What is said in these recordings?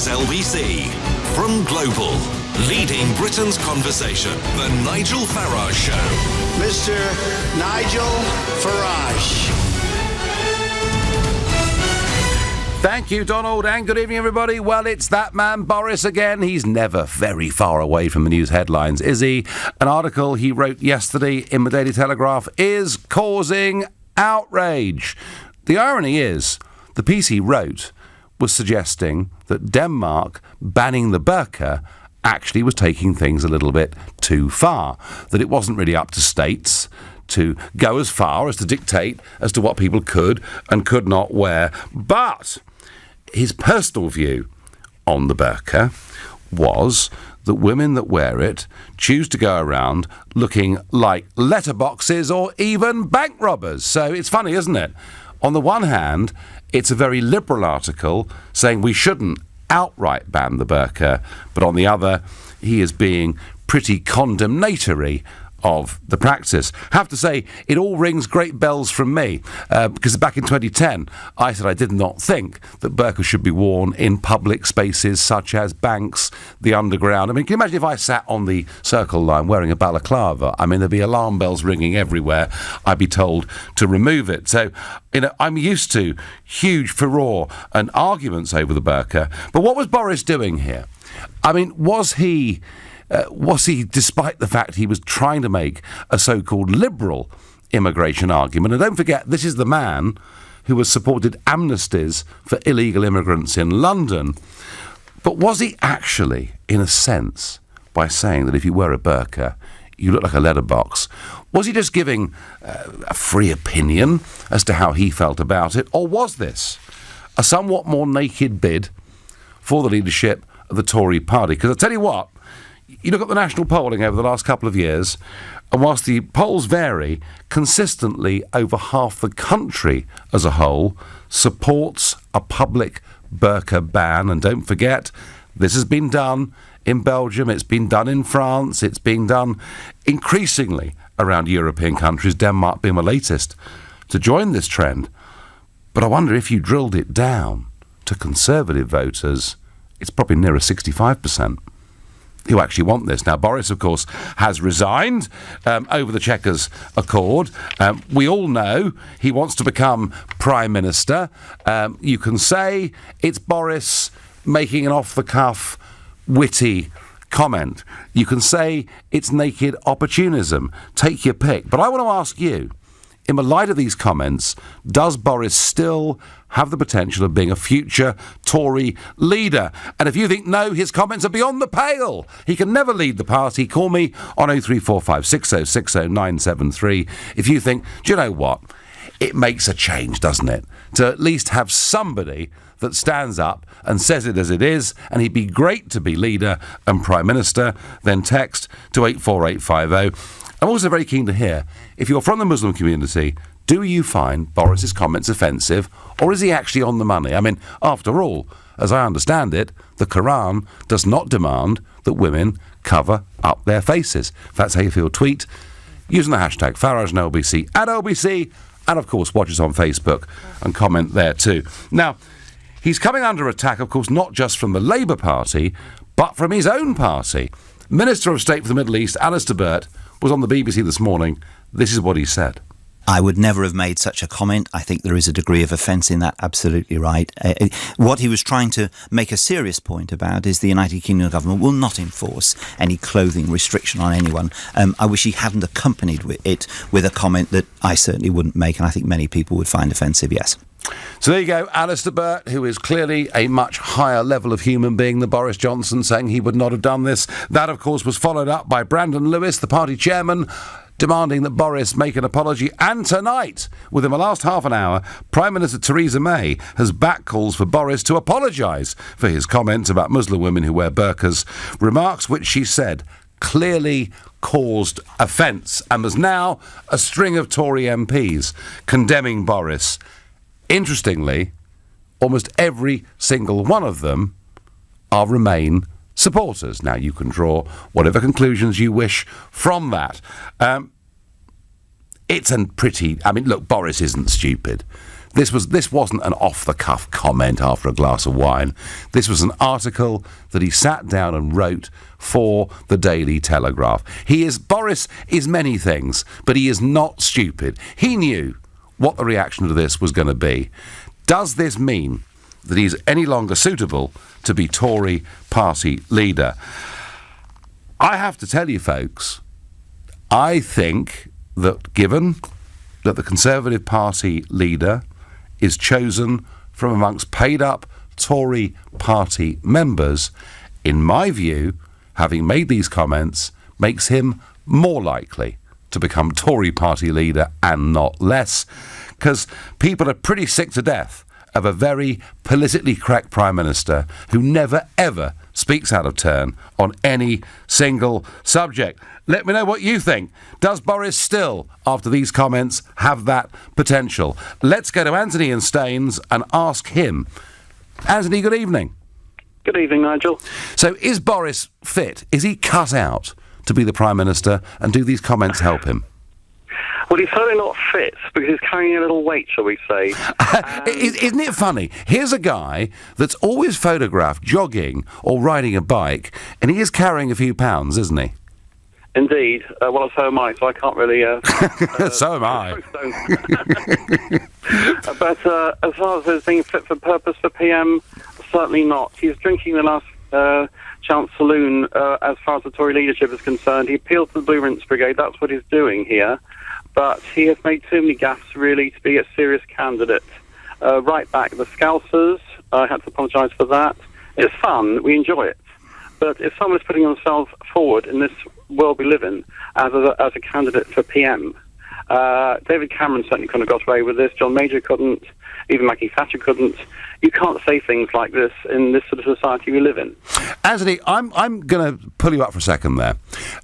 is LBC. From Global, leading Britain's conversation, The Nigel Farage Show. Mr. Nigel Farage. Thank you, Donald, and good evening, everybody. Well, it's that man, Boris, again. He's never very far away from the news headlines, is he? An article he wrote yesterday in the Daily Telegraph is causing outrage. The irony is, the piece he wrote was suggesting that Denmark banning the burqa actually was taking things a little bit too far, that it wasn't really up to states to go as far as to dictate as to what people could and could not wear. But his personal view on the burqa was that women that wear it choose to go around looking like letterboxes or even bank robbers. So it's funny, isn't it? On the one hand, it's a very liberal article saying we shouldn't outright ban the burqa, but on the other, he is being pretty condemnatory of the practice. Have to say, it all rings great bells from me, because back in 2010, I said I did not think that burqa should be worn in public spaces such as banks, the underground. I mean, can you imagine if I sat on the Circle Line wearing a balaclava? I mean, there'd be alarm bells ringing everywhere. I'd be told to remove it. So, I'm used to huge furore and arguments over the burqa. But what was Boris doing here? I mean, was he, despite the fact he was trying to make a so-called liberal immigration argument? And don't forget, this is the man who has supported amnesties for illegal immigrants in London. But was he actually, in a sense, by saying that if you wear a burqa, you look like a letterbox, was he just giving a free opinion as to how he felt about it? Or was this a somewhat more naked bid for the leadership of the Tory party? Because I tell you what, you look at the national polling over the last couple of years, and whilst the polls vary, consistently over half the country as a whole supports a public burqa ban. And don't forget, this has been done in Belgium, it's been done in France, it's being done increasingly around European countries, Denmark being the latest to join this trend. But I wonder if you drilled it down to Conservative voters, it's probably nearer 65%. Who actually want this. Now, Boris, of course, has resigned over the Chequers Accord. We all know he wants to become Prime Minister. You can say it's Boris making an off-the-cuff, witty comment. You can say it's naked opportunism. Take your pick. But I want to ask you, in the light of these comments, does Boris still have the potential of being a future Tory leader? And if you think no, his comments are beyond the pale, he can never lead the party, call me on 0345 6060 973. If you think, do you know what? It makes a change, doesn't it? To at least have somebody that stands up and says it as it is, and he'd be great to be leader and Prime Minister, then text to 84850. I'm also very keen to hear, if you're from the Muslim community, do you find Boris's comments offensive, or is he actually on the money? I mean, after all, as I understand it, the Quran does not demand that women cover up their faces. If that's how you feel, tweet using the hashtag Farage and LBC at LBC, and of course watch us on Facebook and comment there too. Now, he's coming under attack, of course, not just from the Labour Party, but from his own party. Minister of State for the Middle East, Alistair Burt, was on the BBC this morning. This is what he said. I would never have made such a comment. I think there is a degree of offence in that, absolutely right. What he was trying to make a serious point about is the United Kingdom government will not enforce any clothing restriction on anyone. I wish he hadn't accompanied it with a comment that I certainly wouldn't make, and I think many people would find offensive, yes. So there you go, Alistair Burt, who is clearly a much higher level of human being than Boris Johnson, saying he would not have done this. That, of course, was followed up by Brandon Lewis, the party chairman, demanding that Boris make an apology. And tonight, within the last half an hour, Prime Minister Theresa May has backed calls for Boris to apologise for his comments about Muslim women who wear burqas, remarks which she said clearly caused offence. And there's now a string of Tory MPs condemning Boris. Interestingly, almost every single one of them are Remain supporters. Now, you can draw whatever conclusions you wish from that. It's a pretty... I mean, look, Boris isn't stupid. This wasn't an off-the-cuff comment after a glass of wine. This was an article that he sat down and wrote for the Daily Telegraph. Boris is many things, but he is not stupid. He knew what the reaction to this was going to be. Does this mean that he's any longer suitable to be Tory party leader? I have to tell you, folks, I think that given that the Conservative Party leader is chosen from amongst paid-up Tory party members, in my view, having made these comments, makes him more likely to become Tory party leader and not less, because people are pretty sick to death of a very politically correct Prime Minister who never, ever speaks out of turn on any single subject. Let me know what you think. Does Boris still, after these comments, have that potential? Let's go to Anthony in Staines and ask him. Anthony, good evening. Good evening, Nigel. So is Boris fit? Is he cut out to be the Prime Minister, and do these comments help him? Well, he's certainly not fit because he's carrying a little weight, shall we say. Isn't it funny? Here's a guy that's always photographed jogging or riding a bike, and he is carrying a few pounds, isn't he? Indeed. Well, so am I, so I can't really... So am I. But as far as his being fit for purpose for PM, certainly not. He's drinking the last chance saloon as far as the Tory leadership is concerned. He appealed to the Blue Rinse Brigade. That's what he's doing here. But he has made too many gaffes, really, to be a serious candidate. Right back, the Scousers, I had to apologise for that. It's fun, we enjoy it. But if someone is putting themselves forward in this world we live in as a candidate for PM, David Cameron certainly couldn't have got away with this. John Major couldn't. Even Maggie Thatcher couldn't. You can't say things like this in this sort of society we live in. Anthony, I'm going to pull you up for a second there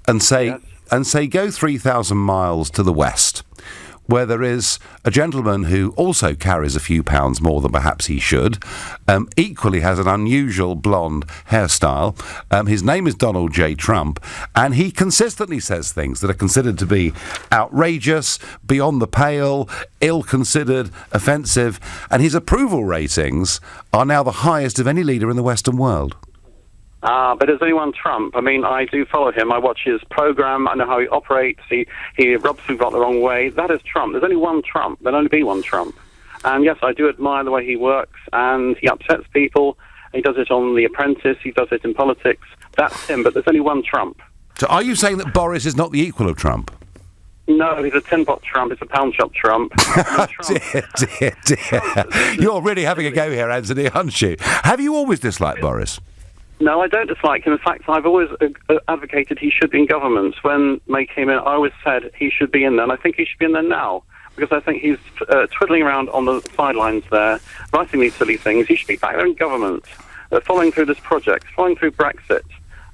and say... Yes. And say go 3,000 miles to the west, where there is a gentleman who also carries a few pounds more than perhaps he should, equally has an unusual blonde hairstyle. His name is Donald J. Trump, and he consistently says things that are considered to be outrageous, beyond the pale, ill-considered, offensive, and his approval ratings are now the highest of any leader in the Western world. But there's only one Trump. I mean, I do follow him. I watch his programme. I know how he operates. He rubs people out the wrong way. That is Trump. There's only one Trump. There'll only be one Trump. And yes, I do admire the way he works, and he upsets people. He does it on The Apprentice. He does it in politics. That's him, but there's only one Trump. So are you saying that Boris is not the equal of Trump? No, he's a tin-pot Trump. It's a pound shop Trump. Dear. You're really having a go here, Anthony, aren't you? Have you always disliked Boris? No, I don't dislike him. In fact, I've always advocated he should be in government. When May came in, I always said he should be in there, and I think he should be in there now, because I think he's twiddling around on the sidelines there, writing these silly things. He should be back there in government, following through this project, following through Brexit,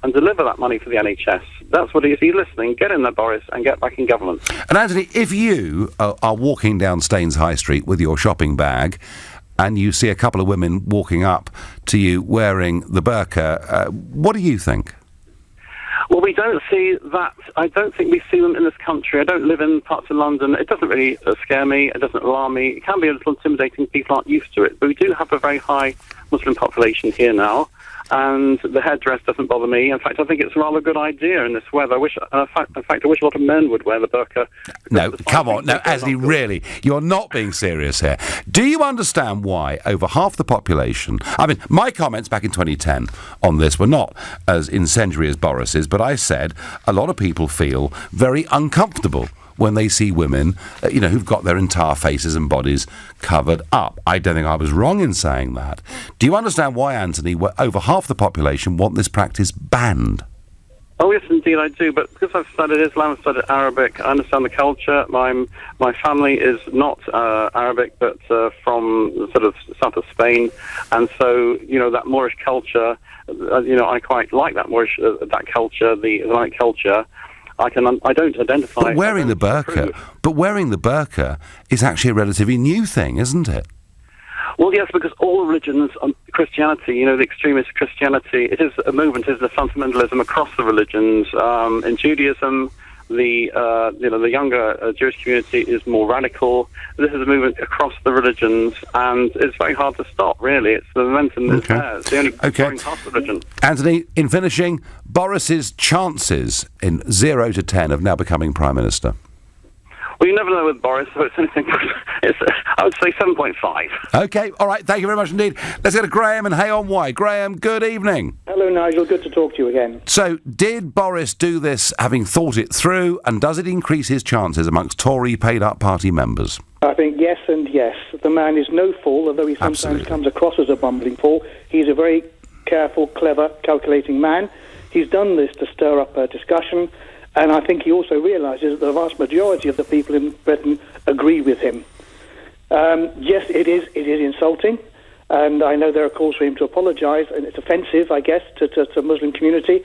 and deliver that money for the NHS. That's what he is. He's listening. Get in there, Boris, and get back in government. And Anthony, if you are walking down Staines High Street with your shopping bag, and you see a couple of women walking up to you wearing the burqa, what do you think? Well, we don't see that. I don't think we see them in this country. I don't live in parts of London. It doesn't really scare me. It doesn't alarm me. It can be a little intimidating. People aren't used to it. But we do have a very high Muslim population here now. And the headdress doesn't bother me. In fact, I think it's a rather good idea in this weather. In fact, I wish a lot of men would wear the burqa. No, come on. No, Anthony, really, you're not being serious here. Do you understand why over half the population... I mean, my comments back in 2010 on this were not as incendiary as Boris's, but I said a lot of people feel very uncomfortable when they see women, who've got their entire faces and bodies covered up. I don't think I was wrong in saying that. Do you understand why, Anthony, over half the population want this practice banned? Oh, yes, indeed, I do. But because I've studied Islam, I've studied Arabic, I understand the culture. My family is not Arabic, but from sort of south of Spain. And so, that Moorish culture, I quite like that Moorish, that culture, the Islamic culture. I don't identify... But wearing the burqa is actually a relatively new thing, isn't it? Well, yes, because all religions, Christianity, the extremist Christianity, it is a movement, it is a fundamentalism across the religions. In Judaism, the younger Jewish community is more radical. This is a movement across the religions, and it's very hard to stop, really. It's the momentum that's there. It's the only growing past religion. Anthony, in finishing, Boris's chances in 0 to 10 of now becoming Prime Minister? Well, you never know with Boris, so it's anything. I would say 7.5. OK, all right, thank you very much indeed. Let's go to Graham and Hay on Wye. Graham, good evening. Hello, Nigel. Good to talk to you again. So, did Boris do this having thought it through, and does it increase his chances amongst Tory paid-up party members? I think yes and yes. The man is no fool, although he sometimes comes across as a bumbling fool. He's a very careful, clever, calculating man. He's done this to stir up a discussion, and I think he also realises that the vast majority of the people in Britain agree with him. Yes, it is insulting, and I know there are calls for him to apologise, and it's offensive, I guess, to the Muslim community.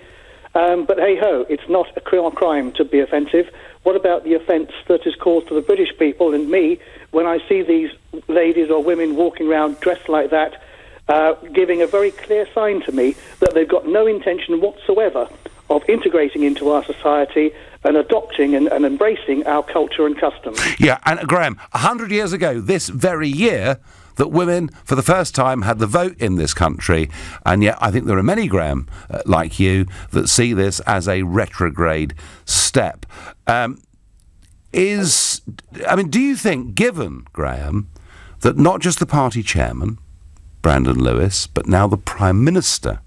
But hey-ho, it's not a crime to be offensive. What about the offence that is caused to the British people and me when I see these ladies or women walking around dressed like that, giving a very clear sign to me that they've got no intention whatsoever of integrating into our society and adopting and embracing our culture and customs. Yeah, and Graham, 100 years ago, this very year, that women, for the first time, had the vote in this country, and yet I think there are many, Graham, like you, that see this as a retrograde step. Do you think, given, Graham, that not just the party chairman, Brandon Lewis, but now the Prime Minister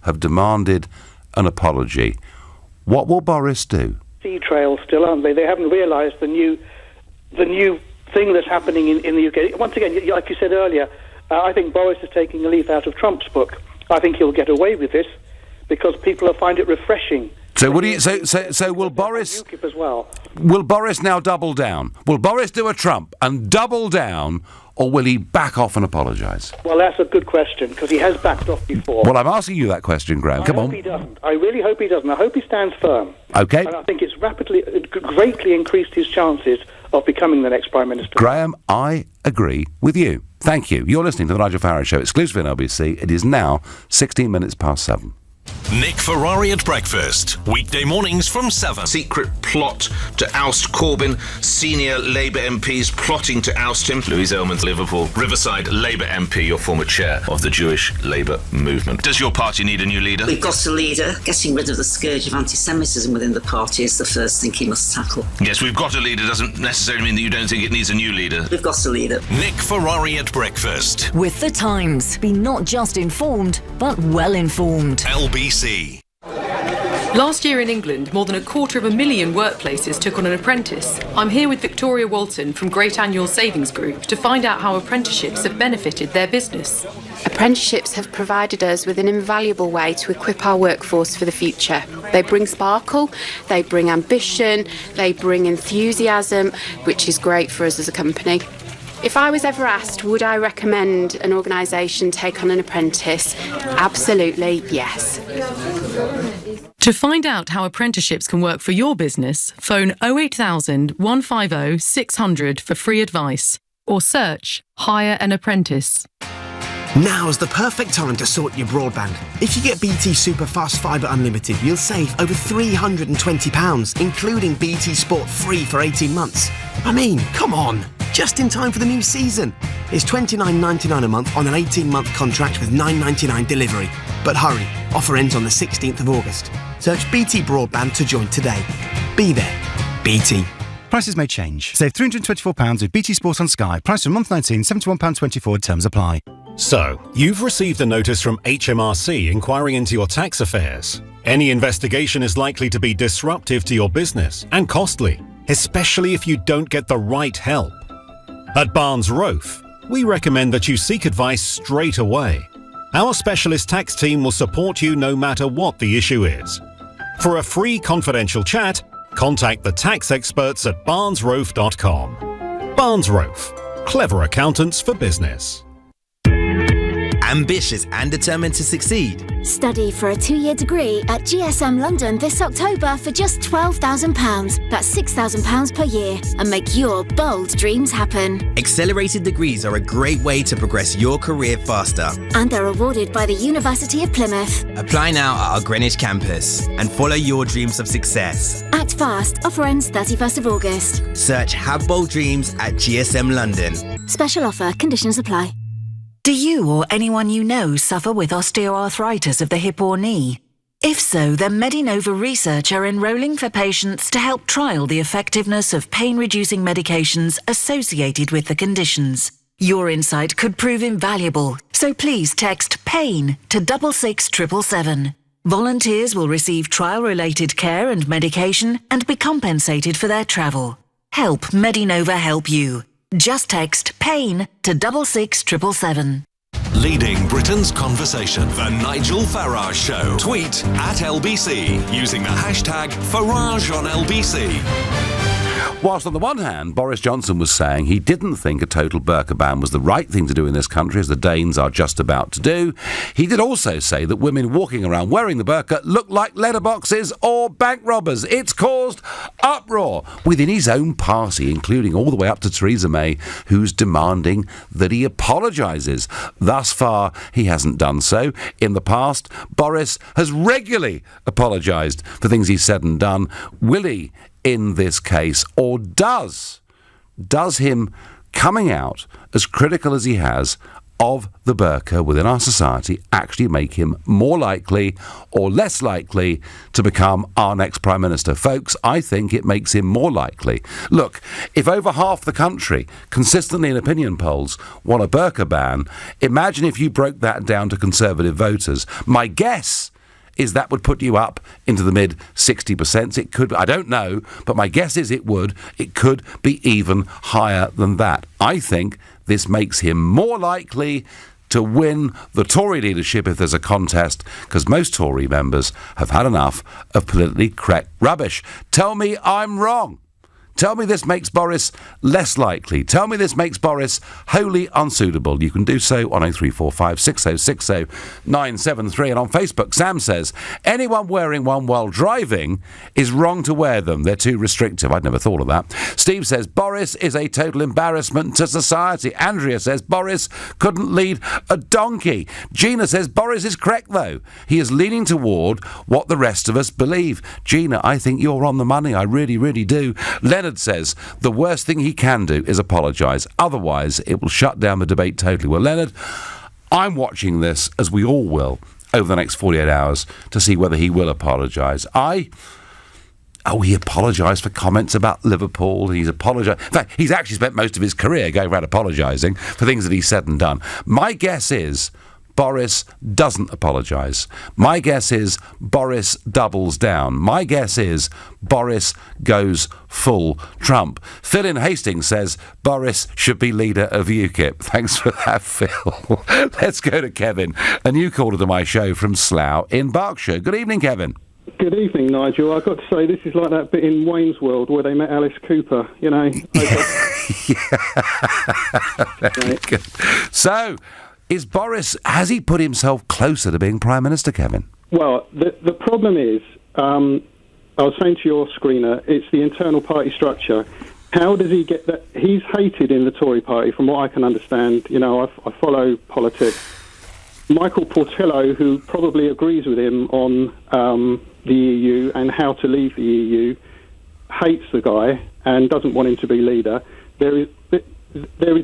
have demanded an apology, what will Boris do? Sea trails still, aren't they? They haven't realised the new thing that's happening in the UK. Once again, like you said earlier, I think Boris is taking a leaf out of Trump's book. I think he'll get away with this because people will find it refreshing. So what do you? So will Boris? UKIP as well. Will Boris now double down? Will Boris do a Trump and double down, or will he back off and apologise? Well, that's a good question because he has backed off before. Well, I'm asking you that question, Graham. Come on. I hope he doesn't. I really hope he doesn't. I hope he stands firm. Okay. And I think it's greatly increased his chances of becoming the next Prime Minister. Graham, I agree with you. Thank you. You're listening to the Nigel Farage Show, exclusive on LBC. It is now 16 minutes past 7. Nick Ferrari at breakfast. Weekday mornings from 7. Secret plot to oust Corbyn. Senior Labour MPs plotting to oust him. Louise Ellman's Liverpool. Riverside Labour MP, your former chair of the Jewish Labour movement. Does your party need a new leader? We've got a leader. Getting rid of the scourge of anti-Semitism within the party is the first thing he must tackle. Yes, we've got a leader doesn't necessarily mean that you don't think it needs a new leader. We've got a leader. Nick Ferrari at breakfast. With The Times. Be not just informed, but well informed. LBC. Last year in England, more than 250,000 workplaces took on an apprentice. I'm here with Victoria Walton from Great Annual Savings Group to find out how apprenticeships have benefited their business. Apprenticeships have provided us with an invaluable way to equip our workforce for the future. They bring sparkle, they bring ambition, they bring enthusiasm, which is great for us as a company. If I was ever asked, would I recommend an organisation take on an apprentice? Absolutely, yes. To find out how apprenticeships can work for your business, phone 08000 150 600 for free advice or search Hire an Apprentice. Now's the perfect time to sort your broadband. If you get BT Super Fast Fibre Unlimited, you'll save over £320, including BT Sport free for 18 months. I mean, come on, just in time for the new season. It's $29.99 a month on an 18-month contract with $9.99 delivery. But hurry, offer ends on the 16th of August. Search BT Broadband to join today. Be there. BT. Prices may change. Save £324 with BT Sport on Sky. Price from month 19, £71.24. Terms apply. So, you've received a notice from HMRC inquiring into your tax affairs. Any investigation is likely to be disruptive to your business and costly, especially if you don't get the right help. At Barnes Rofe, we recommend that you seek advice straight away. Our specialist tax team will support you no matter what the issue is. For a free confidential chat, contact the tax experts at barnesrofe.com. Barnes Rofe, clever accountants for business. ambitious and determined to succeed? Study for a 2-year degree at GSM London this October for just £12,000. That's £6,000 per year, and make your bold dreams happen. Accelerated degrees are a great way to progress your career faster. And they're awarded by the University of Plymouth. Apply now at our Greenwich campus and follow your dreams of success. Act fast. Offer ends 31st of August. Search Have Bold Dreams at GSM London. Special offer. Conditions apply. Do you or anyone you know suffer with osteoarthritis of the hip or knee? If so, then Medinova research are enrolling for patients to help trial the effectiveness of pain-reducing medications associated with the conditions. Your insight could prove invaluable, so please text PAIN to 66777. Volunteers will receive trial-related care and medication and be compensated for their travel. Help Medinova help you. Just text PAIN to 66777. Leading Britain's conversation. The Nigel Farage Show. Tweet at LBC using the hashtag #FarageOnLBC. Whilst on the one hand, Boris Johnson was saying he didn't think a total burqa ban was the right thing to do in this country, as the Danes are just about to do, he did also say that women walking around wearing the burqa look like letterboxes or bank robbers. It's caused uproar within his own party, including all the way up to Theresa May, who's demanding that he apologises. Thus far, he hasn't done so. In the past, Boris has regularly apologised for things he's said and done. Will he in this case, or does him coming out as critical as he has of the burqa within our society actually make him more likely or less likely to become our next Prime Minister? Folks, I think it makes him more likely. Look, if over half the country consistently in opinion polls want a burqa ban, imagine if you broke that down to Conservative voters. My guess is that would put you up into the mid 60%. It could, I don't know, but my guess is it would. It could be even higher than that. I think this makes him more likely to win the Tory leadership if there's a contest, because most Tory members have had enough of politically correct rubbish. Tell me I'm wrong. Tell me this makes Boris less likely. Tell me this makes Boris wholly unsuitable. You can do so on 0345 6060 973. And on Facebook, Sam says, anyone wearing one while driving is wrong to wear them. They're too restrictive. I'd never thought of that. Steve says, Boris is a total embarrassment to society. Andrea says, Boris couldn't lead a donkey. Gina says, Boris is correct, though. He is leaning toward what the rest of us believe. Gina, I think you're on the money. I really, really do. Leonard says the worst thing he can do is apologise. Otherwise, it will shut down the debate totally. Well, Leonard, I'm watching this, as we all will, over the next 48 hours to see whether he will apologise. He apologised for comments about Liverpool. He's apologised. In fact, he's actually spent most of his career going around apologising for things that he's said and done. My guess is Boris doesn't apologise. My guess is Boris doubles down. My guess is Boris goes full Trump. Phil in Hastings says Boris should be leader of UKIP. Thanks for that, Phil. Let's go to Kevin, a new caller to my show from Slough in Berkshire. Good evening, Kevin. Good evening, Nigel. I've got to say, this is like that bit in Wayne's World where they met Alice Cooper, you know. Very good. So, is Boris, has he put himself closer to being Prime Minister, Kevin? Well, the problem is, I was saying to your screener, it's the internal party structure. How does he get that? He's hated in the Tory party, from what I can understand. You know, I follow politics. Michael Portillo, who probably agrees with him on the EU and how to leave the EU, hates the guy and doesn't want him to be leader. There is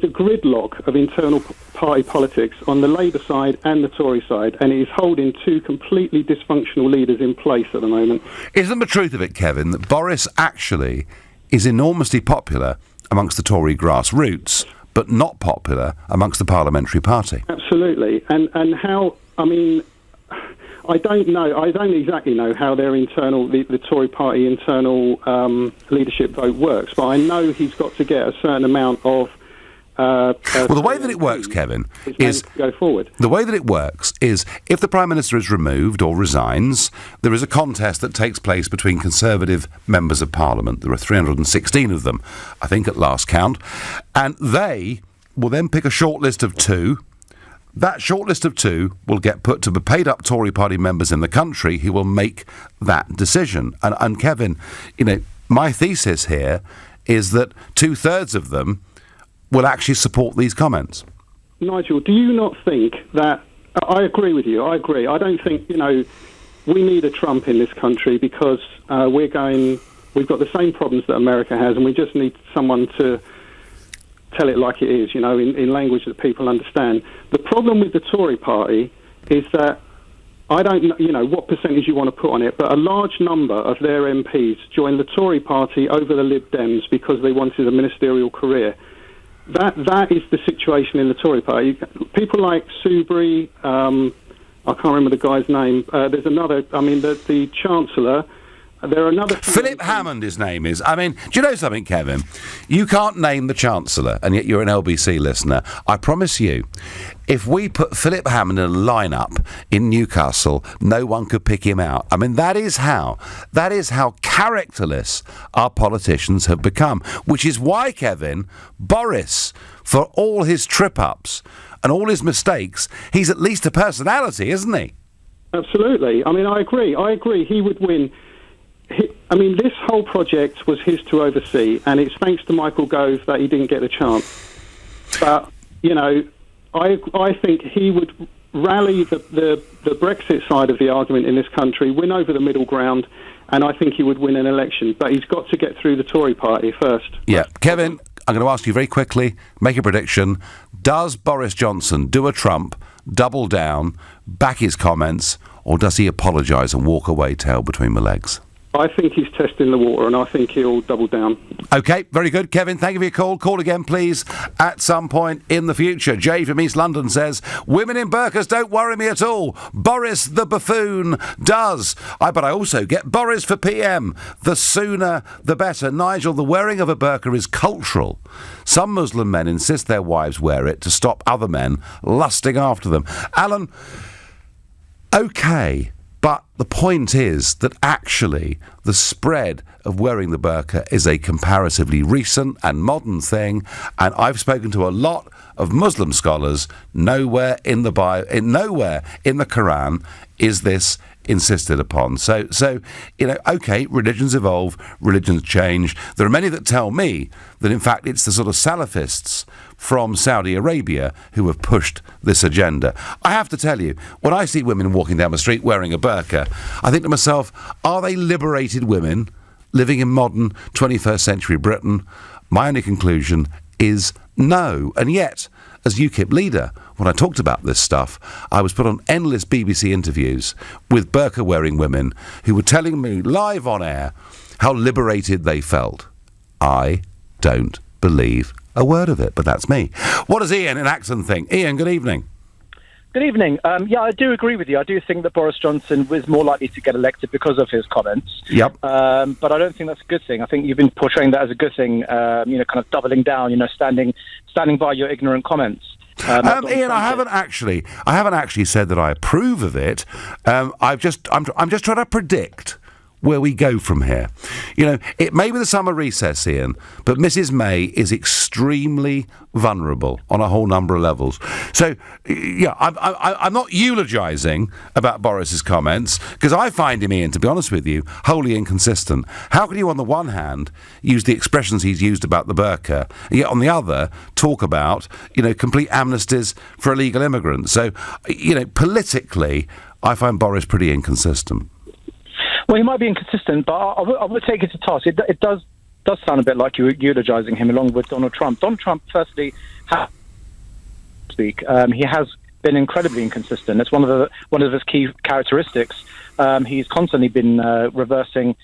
a gridlock of internal party politics on the Labour side and the Tory side, and it is holding two completely dysfunctional leaders in place at the moment. Isn't the truth of it, Kevin, that Boris actually is enormously popular amongst the Tory grassroots, but not popular amongst the parliamentary party? Absolutely. And how, I mean, I don't know. I don't exactly know how their internal, the Tory party internal leadership vote works, but I know he's got to get a certain amount of. Well, the way that it works, Kevin, is go forward. The way that it works is if the Prime Minister is removed or resigns, there is a contest that takes place between Conservative members of Parliament. There are 316 of them, I think, at last count, and they will then pick a short list of two. that shortlist of 2 will get put to the paid-up Tory party members in the country who will make that decision. And Kevin, my thesis here is that 2/3 of them will actually support these comments. Nigel, do you not think that... I agree with you, I agree. I don't think, we need a Trump in this country because we've got the same problems that America has, and we just need someone to tell it like it is, in language that people understand. The problem with the Tory party is that I don't know, what percentage you want to put on it, but a large number of their MPs joined the Tory party over the Lib Dems because they wanted a ministerial career. That is the situation in the Tory party. People like Soubry, I can't remember the guy's name. There's another, the Chancellor. There are another... Philip Hammond, his name is. Do you know something, Kevin? You can't name the Chancellor, and yet you're an LBC listener. I promise you, if we put Philip Hammond in a lineup in Newcastle, no one could pick him out. That is how characterless our politicians have become. Which is why, Kevin, Boris, for all his trip-ups and all his mistakes, he's at least a personality, isn't he? Absolutely. I agree. He would win... this whole project was his to oversee, and it's thanks to Michael Gove that he didn't get a chance. But, I think he would rally the Brexit side of the argument in this country, win over the middle ground, and I think he would win an election. But he's got to get through the Tory party first. Yeah. Kevin, I'm going to ask you very quickly, make a prediction. Does Boris Johnson do a Trump, double down, back his comments, or does he apologise and walk away tail between the legs? I think he's testing the water, and I think he'll double down. OK, very good. Kevin, thank you for your call. Call again, please, at some point in the future. Jay from East London says, women in burqas don't worry me at all. Boris the buffoon does. But I also get Boris for PM. The sooner, the better. Nigel, the wearing of a burqa is cultural. Some Muslim men insist their wives wear it to stop other men lusting after them. Alan, OK. But the point is that actually the spread of wearing the burqa is a comparatively recent and modern thing, and I've spoken to a lot of Muslim scholars. Nowhere in the Quran is this insisted upon. So OK, religions evolve, religions change. There are many that tell me that in fact it's the sort of Salafists from Saudi Arabia who have pushed this agenda. I have to tell you, when I see women walking down the street wearing a burqa, I think to myself, are they liberated women living in modern 21st century Britain? My only conclusion is no. And yet, as UKIP leader, when I talked about this stuff, I was put on endless BBC interviews with burqa-wearing women who were telling me live on air how liberated they felt. I don't believe a word of it, but that's me. What does Ian in Acton think? Ian, good evening. Good evening. I do agree with you. I do think that Boris Johnson was more likely to get elected because of his comments. Yep. But I don't think that's a good thing. I think you've been portraying that as a good thing, kind of doubling down, standing by your ignorant comments. Ian, I haven't actually said that I approve of it. I'm just trying to predict where we go from here. It may be the summer recess, Ian, but Mrs. May is extremely vulnerable on a whole number of levels. So, yeah, I'm not eulogising about Boris's comments, because I find him, Ian, to be honest with you, wholly inconsistent. How can you, on the one hand, use the expressions he's used about the burqa, and yet on the other, talk about, complete amnesties for illegal immigrants? So, politically, I find Boris pretty inconsistent. Well, he might be inconsistent, but I would take it to task. It does sound a bit like you were eulogising him along with Donald Trump. Donald Trump, firstly, he has been incredibly inconsistent. It's one of his key characteristics. He's constantly been reversing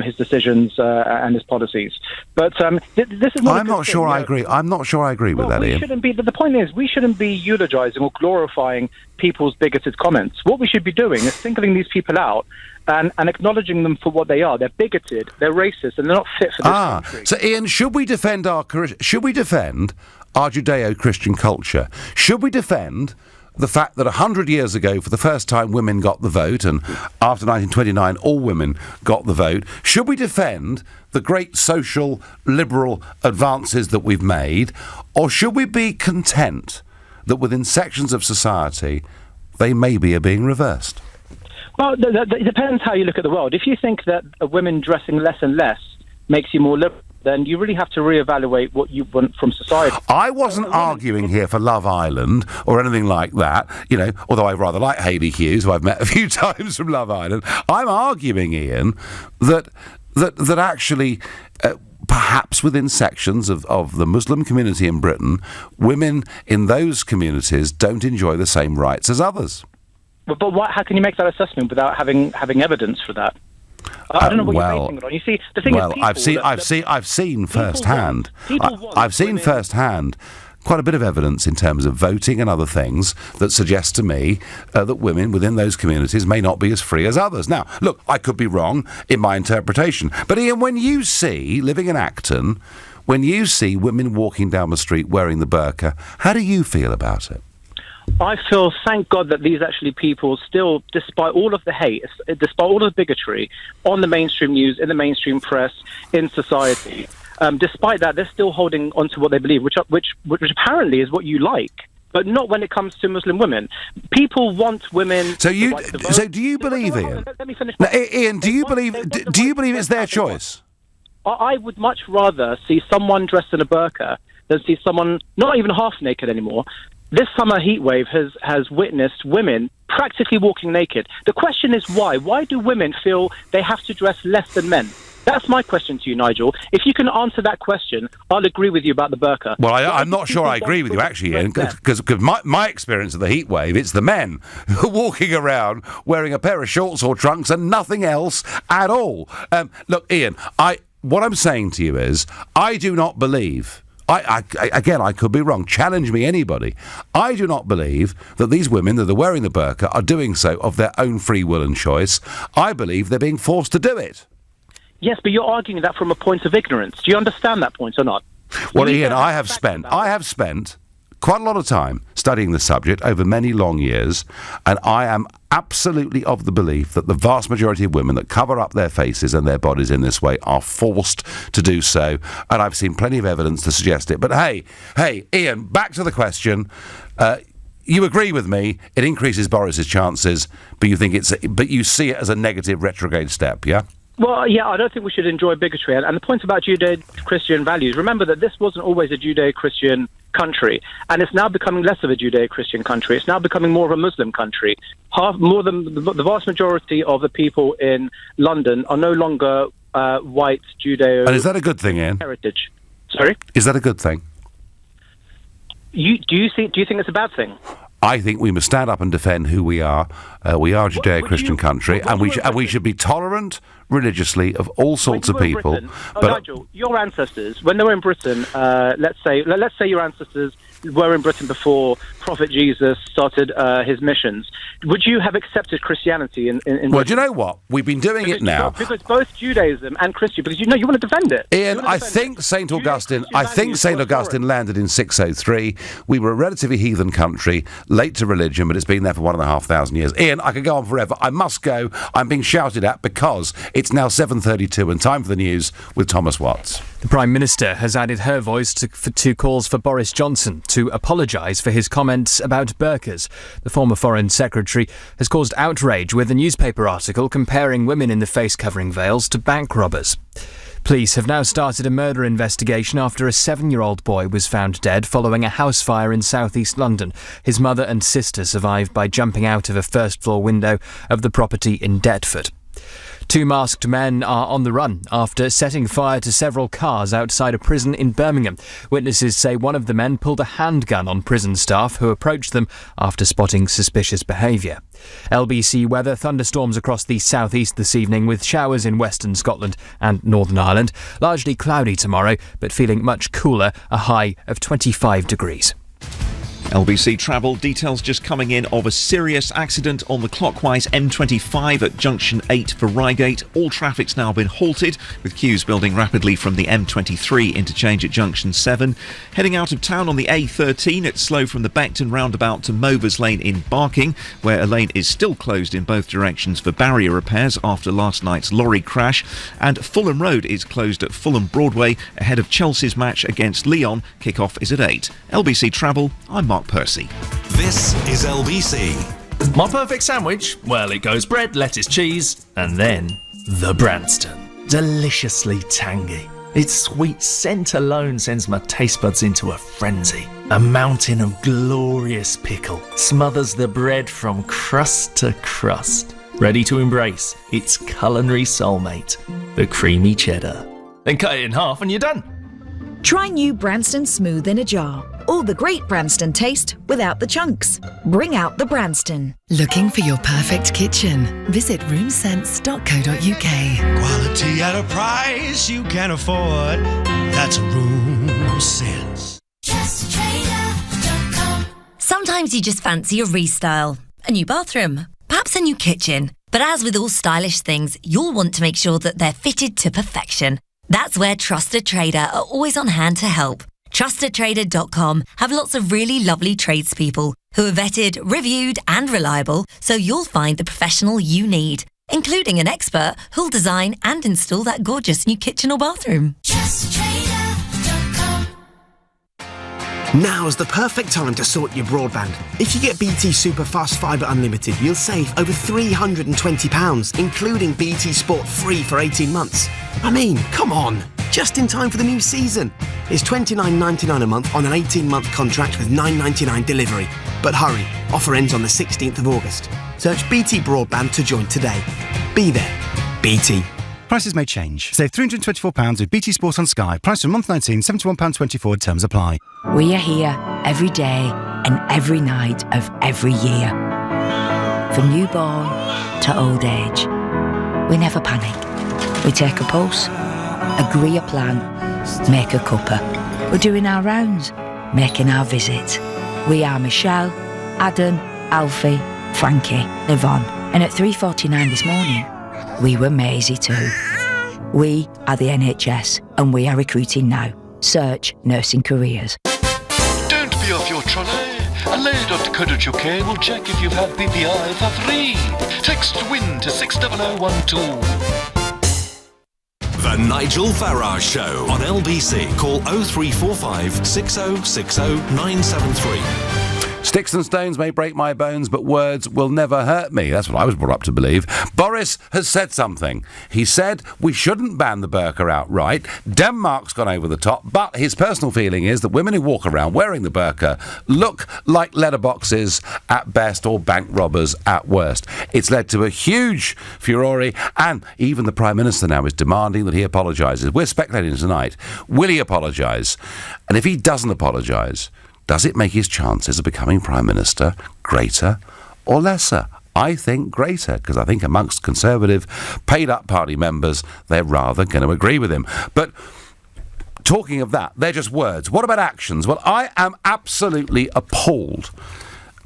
his decisions and his policies. But this is not. I'm not sure I agree. I'm not sure I agree with that, Ian. Shouldn't be. The point is, we shouldn't be eulogising or glorifying people's bigoted comments. What we should be doing is singling these people out and acknowledging them for what they are. They're bigoted, they're racist, and they're not fit for this country. So, Ian, should we defend our Judeo-Christian culture? Should we defend the fact that 100 years ago, for the first time, women got the vote, and after 1929, all women got the vote? Should we defend the great social liberal advances that we've made, or should we be content that within sections of society they maybe are being reversed? Well, it depends how you look at the world. If you think that women dressing less and less makes you more liberal, then you really have to reevaluate what you want from society. I wasn't arguing here for Love Island or anything like that, you know, although I rather like Hayley Hughes, who I've met a few times from Love Island. I'm arguing, Ian, that actually... perhaps within sections of the Muslim community in Britain, women in those communities don't enjoy the same rights as others. But how can you make that assessment without having evidence for that? I don't know what you're basing it on. You see, the thing is, I've seen firsthand. I've seen firsthand quite a bit of evidence in terms of voting and other things that suggest to me that women within those communities may not be as free as others. Now, look, I could be wrong in my interpretation, but Ian, when you see, living in Acton, when you see women walking down the street wearing the burqa, how do you feel about it? I feel, thank God, that these actually people still, despite all of the hate, despite all of the bigotry on the mainstream news, in the mainstream press, in society, despite that, they're still holding on to what they believe, which apparently is what you like, but not when it comes to Muslim women. People want women. So do you believe, Ian? Let me finish. Now, Ian, do you believe it's their choice? I would much rather see someone dressed in a burqa than see someone not even half naked anymore. This summer heatwave has witnessed women practically walking naked. The question is why? Why do women feel they have to dress less than men? That's my question to you, Nigel. If you can answer that question, I'll agree with you about the burqa. Well, I'm not sure I agree with you, actually, Ian, because my experience of the heat wave, it's the men who are walking around wearing a pair of shorts or trunks and nothing else at all. Look, Ian, what I'm saying to you is, I do not believe... Again, I could be wrong. Challenge me, anybody. I do not believe that these women that are wearing the burqa are doing so of their own free will and choice. I believe they're being forced to do it. Yes, but you're arguing that from a point of ignorance. Do you understand that point or not? Well, Ian, I have spent quite a lot of time studying the subject over many long years, and I am absolutely of the belief that the vast majority of women that cover up their faces and their bodies in this way are forced to do so, and I've seen plenty of evidence to suggest it. But hey, Ian, back to the question. You agree with me, it increases Boris's chances, but you see it as a negative retrograde step, yeah? Well, yeah, I don't think we should enjoy bigotry. And the point about Judeo-Christian values, remember that this wasn't always a Judeo-Christian country, and it's now becoming less of a Judeo-Christian country. It's now becoming more of a Muslim country. The vast majority of the people in London are no longer white Judeo. And is that a good thing, Ian? Heritage. Sorry? Is that a good thing? Do you think it's a bad thing? I think we must stand up and defend who we are. We are a Judeo-Christian country, and we should be tolerant religiously of all sorts of people. Britain, Nigel, your ancestors, when they were in Britain, let's say your ancestors were in Britain before Prophet Jesus started his missions, would you have accepted Christianity in Britain? Well, do you know what? We've been doing it now. Because both Judaism and Christianity, because you want to defend it. Ian, I think St. Augustine landed in 603. We were a relatively heathen country, late to religion, but it's been there for 1,500 years. Ian, I could go on forever. I must go. I'm being shouted at because it's now 7:32 and time for the news with Thomas Watts. The Prime Minister has added her voice to calls for Boris Johnson to apologise for his comments about burqas. The former Foreign Secretary has caused outrage with a newspaper article comparing women in the face-covering veils to bank robbers. Police have now started a murder investigation after a 7-year-old boy was found dead following a house fire in southeast London. His mother and sister survived by jumping out of a first-floor window of the property in Deptford. 2 masked men are on the run after setting fire to several cars outside a prison in Birmingham. Witnesses say one of the men pulled a handgun on prison staff who approached them after spotting suspicious behaviour. LBC weather: thunderstorms across the southeast this evening with showers in western Scotland and Northern Ireland. Largely cloudy tomorrow, but feeling much cooler, a high of 25 degrees. LBC travel details just coming in of a serious accident on the clockwise M25 at junction 8 for Reigate. All traffic's now been halted, with queues building rapidly from the M23 interchange at junction 7. Heading out of town on the A13, it's slow from the Beckton roundabout to Movers Lane in Barking, where a lane is still closed in both directions for barrier repairs after last night's lorry crash. And Fulham Road is closed at Fulham Broadway ahead of Chelsea's match against Lyon. Kick-off is at 8. LBC Travel, I'm Mark. Mark Percy. This is LBC. My perfect sandwich? Well, it goes bread, lettuce, cheese, and then the Branston. Deliciously tangy. Its sweet scent alone sends my taste buds into a frenzy. A mountain of glorious pickle smothers the bread from crust to crust, ready to embrace its culinary soulmate, the creamy cheddar. Then cut it in half and you're done. Try new Branston Smooth in a jar. All the great Branston taste without the chunks. Bring out the Branston. Looking for your perfect kitchen? Visit roomsense.co.uk. Quality at a price you can afford. That's Room Sense. Sometimes you just fancy a restyle. A new bathroom, perhaps a new kitchen. But as with all stylish things, you'll want to make sure that they're fitted to perfection. That's where Trusted Trader are always on hand to help. TrustedTrader.com have lots of really lovely tradespeople who are vetted, reviewed and reliable, so you'll find the professional you need, including an expert who'll design and install that gorgeous new kitchen or bathroom. Now's the perfect time to sort your broadband. If you get BT Super Fast Fibre Unlimited, you'll save over £320, including BT Sport free for 18 months. I mean, come on, just in time for the new season. It's $29.99 a month on an 18-month contract with $9.99 delivery. But hurry, offer ends on the 16th of August. Search BT Broadband to join today. Be there. BT. Prices may change. Save £324 with BT Sport on Sky. Price from month 19, £71.24. Terms apply. We are here every day and every night of every year. From newborn to old age. We never panic. We take a pulse, agree a plan, make a cuppa. We're doing our rounds, making our visits. We are Michelle, Adam, Alfie, Frankie, Yvonne. And at 3:49 this morning, we were Maisie too. We are the NHS and we are recruiting now. Search nursing careers. Don't be off your trolley. LA.co.uk will check if you've had BPI for free. Text WIN to 60012. The Nigel Farage Show on LBC. Call 0345 6060 973. Sticks and stones may break my bones, but words will never hurt me. That's what I was brought up to believe. Boris has said something. He said we shouldn't ban the burqa outright. Denmark's gone over the top, but his personal feeling is that women who walk around wearing the burqa look like letterboxes at best or bank robbers at worst. It's led to a huge furore, and even the Prime Minister now is demanding that he apologises. We're speculating tonight. Will he apologise? And if he doesn't apologise, does it make his chances of becoming Prime Minister greater or lesser? I think greater, because I think amongst Conservative paid-up party members, they're rather going to agree with him. But talking of that, they're just words. What about actions? Well, I am absolutely appalled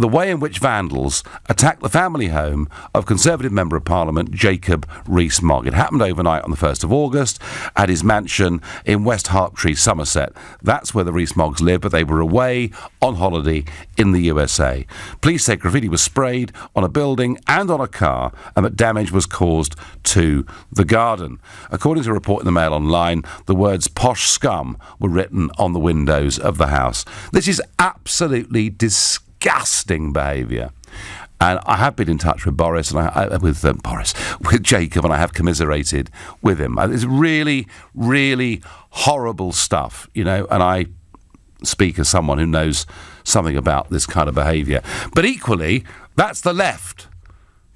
the way in which vandals attacked the family home of Conservative Member of Parliament Jacob Rees-Mogg. It happened overnight on the 1st of August at his mansion in West Harptree, Somerset. That's where the Rees-Moggs live, but they were away on holiday in the USA. Police say graffiti was sprayed on a building and on a car, and that damage was caused to the garden. According to a report in the Mail Online, the words "posh scum" were written on the windows of the house. This is absolutely disgusting behaviour. And I have been in touch with Boris and with Jacob, and I have commiserated with him. It's really, really horrible stuff, you know, and I speak as someone who knows something about this kind of behaviour. But equally, that's the left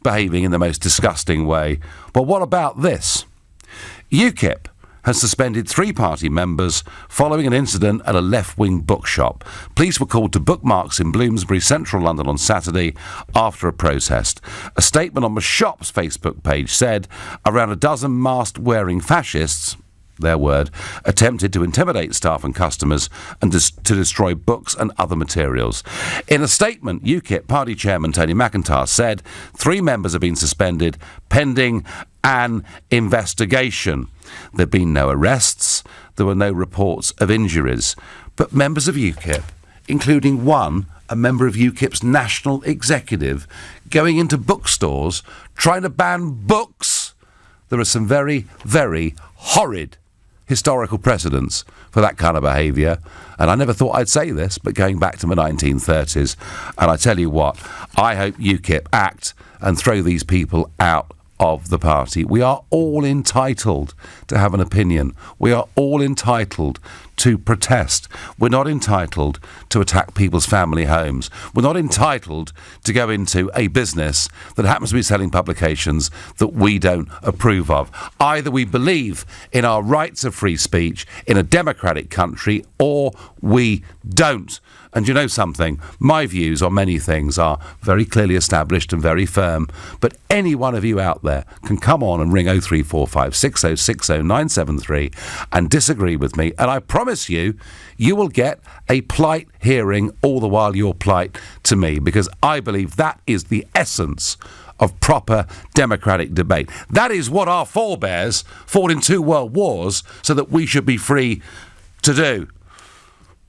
behaving in the most disgusting way. But what about this? UKIP has suspended 3 party members following an incident at a left-wing bookshop. Police were called to Bookmarks in Bloomsbury, central London on Saturday after a protest. A statement on the shop's Facebook page said around a dozen mask-wearing fascists, their word, attempted to intimidate staff and customers and to destroy books and other materials. In a statement, UKIP party chairman Tony McIntyre said 3 members have been suspended pending an investigation. There have been no arrests, there were no reports of injuries. But members of UKIP, including one, a member of UKIP's national executive, going into bookstores trying to ban books. There are some very, very horrid historical precedents for that kind of behaviour. And I never thought I'd say this, but going back to the 1930s, and I tell you what, I hope UKIP act and throw these people out of the party. We are all entitled to have an opinion. We are all entitled to protest. We're not entitled to attack people's family homes. We're not entitled to go into a business that happens to be selling publications that we don't approve of. Either we believe in our rights of free speech in a democratic country, or we don't. And you know something? My views on many things are very clearly established and very firm. But any one of you out there can come on and ring 0345 6060 973 and disagree with me. And I promise you, you will get a polite hearing all the while you're polite to me, because I believe that is the essence of proper democratic debate. That is what our forebears fought in 2 world wars so that we should be free to do.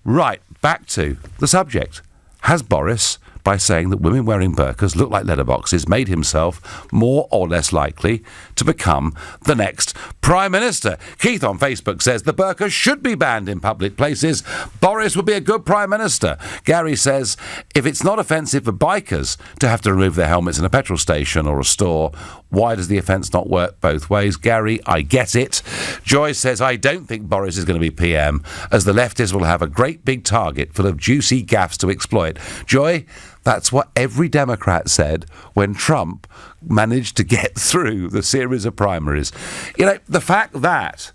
Right, back to the subject. Has Boris, by saying that women wearing burqas look like letterboxes, made himself more or less likely to become the next Prime Minister? Keith on Facebook says the burqa should be banned in public places. Boris would be a good Prime Minister. Gary says if it's not offensive for bikers to have to remove their helmets in a petrol station or a store, why does the offence not work both ways? Gary, I get it. Joy says, I don't think Boris is going to be PM, as the leftists will have a great big target full of juicy gaffes to exploit. Joy, that's what every Democrat said when Trump managed to get through the series of primaries. You know, the fact that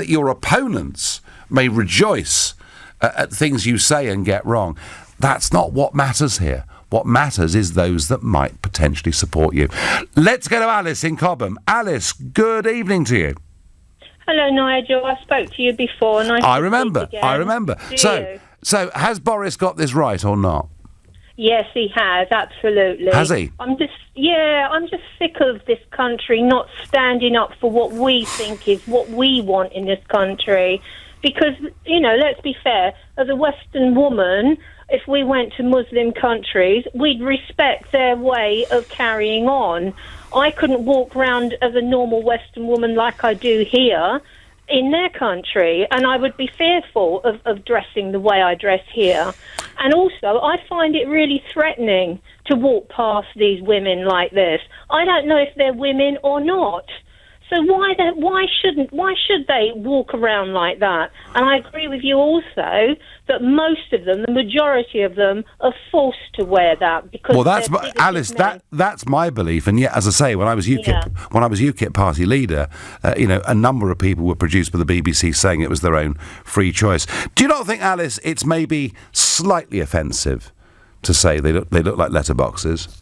your opponents may rejoice at things you say and get wrong, that's not what matters here. What matters is those that might potentially support you. Let's go to Alice in Cobham. Alice, good evening to you. Hello, Nigel. I spoke to you before. And I remember. So has Boris got this right or not? Yes, he has, absolutely. Has he? I'm just sick of this country not standing up for what we think is what we want in this country. Because, you know, let's be fair, as a Western woman, if we went to Muslim countries, we'd respect their way of carrying on. I couldn't walk around as a normal Western woman like I do here in their country, and I would be fearful of dressing the way I dress here. And also, I find it really threatening to walk past these women like this. I don't know if they're women or not. So why should they walk around like that? And I agree with you also that most of them, the majority of them, are forced to wear that because. Well, that's Alice. That's my belief. And yet, as I say, when I was UKIP party leader, a number of people were produced by the BBC saying it was their own free choice. Do you not think, Alice, it's maybe slightly offensive to say they look like letterboxes?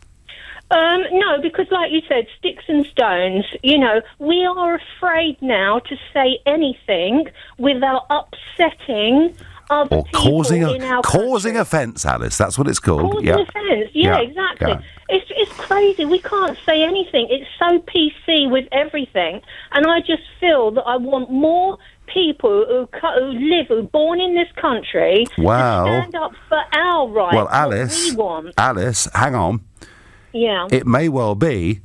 No, because like you said, sticks and stones, you know, we are afraid now to say anything without upsetting other people in our causing offence, Alice, that's what it's called. Causing offence, exactly. Yeah. It's crazy, we can't say anything, it's so PC with everything, and I just feel that I want more people who are born in this country to stand up for our rights, well, Alice, what we want. Alice, hang on. Yeah. It may well be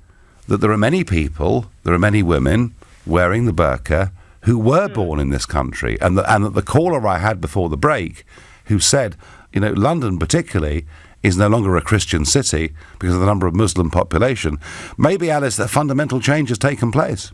that there are many people, there are many women wearing the burqa who were born in this country, and that the caller I had before the break who said, you know, London particularly is no longer a Christian city because of the number of Muslim population. Maybe, Alice, that fundamental change has taken place.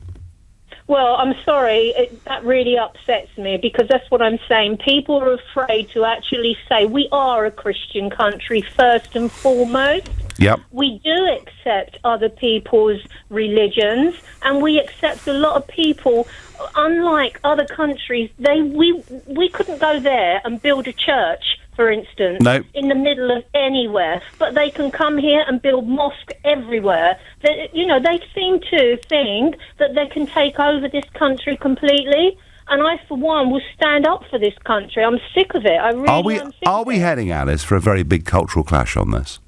Well, I'm sorry, that really upsets me because that's what I'm saying. People are afraid to actually say we are a Christian country first and foremost. Yep. We do accept other people's religions, and we accept a lot of people. Unlike other countries, we couldn't go there and build a church, for instance, in the middle of anywhere. But they can come here and build mosques everywhere. They seem to think that they can take over this country completely. And I, for one, will stand up for this country. I'm sick of it. I really am sick Are we heading, Alice, for a very big cultural clash on this?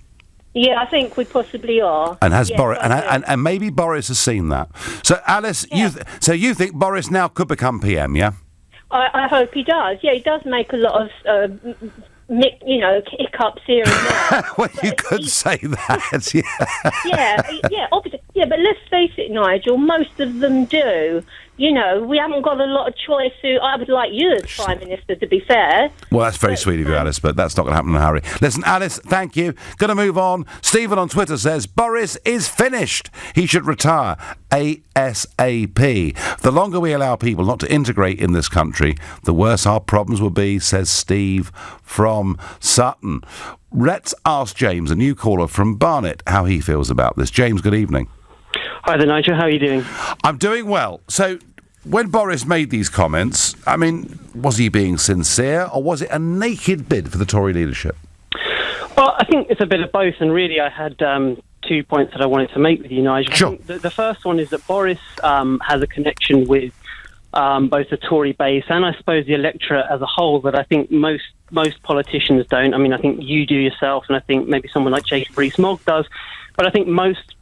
Yeah, I think we possibly are. And and maybe Boris has seen that. So, Alice, you think Boris now could become PM, yeah? I hope he does. Yeah, he does make a lot of, hiccups here and there. Well, you could say that, yeah. Yeah, obviously. Yeah, but let's face it, Nigel, most of them do. You know, we haven't got a lot of choice. I would like you as Prime Minister, to be fair. Well, that's very sweet of you, Alice, but that's not going to happen in a hurry. Listen, Alice, thank you. Going to move on. Stephen on Twitter says, Boris is finished. He should retire ASAP. The longer we allow people not to integrate in this country, the worse our problems will be, says Steve from Sutton. Let's ask James, a new caller from Barnet, how he feels about this. James, good evening. Hi there, Nigel. How are you doing? I'm doing well. So, when Boris made these comments, I mean, was he being sincere, or was it a naked bid for the Tory leadership? Well, I think it's a bit of both, and really I had 2 points that I wanted to make with you, Nigel. Sure. I think the first one is that Boris has a connection with both the Tory base and, I suppose, the electorate as a whole that I think most politicians don't. I mean, I think you do yourself, and I think maybe someone like Jacob Rees-Mogg does, but I think most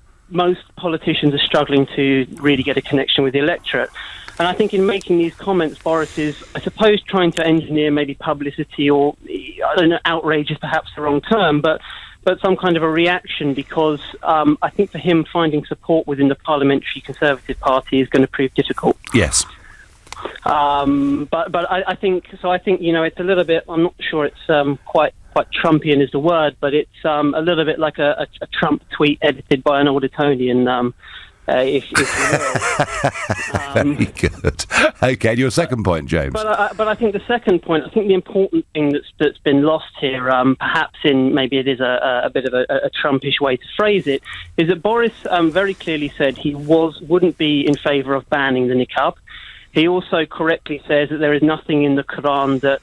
politicians are struggling to really get a connection with the electorate. And I think in making these comments, Boris is, I suppose, trying to engineer maybe publicity or, I don't know, outrage is perhaps the wrong term, but some kind of a reaction, because I think for him finding support within the Parliamentary Conservative Party is going to prove difficult. Yes. But I think, you know, it's a little bit, I'm not sure it's quite Trumpian is the word, but it's a little bit like a Trump tweet edited by an Auditonian, if you will. Very good. Okay, your second point, James. But I think the second point, I think the important thing that's been lost here, perhaps in maybe it is a bit of a Trumpish way to phrase it, is that Boris very clearly said he wouldn't be in favour of banning the niqab. He also correctly says that there is nothing in the Quran that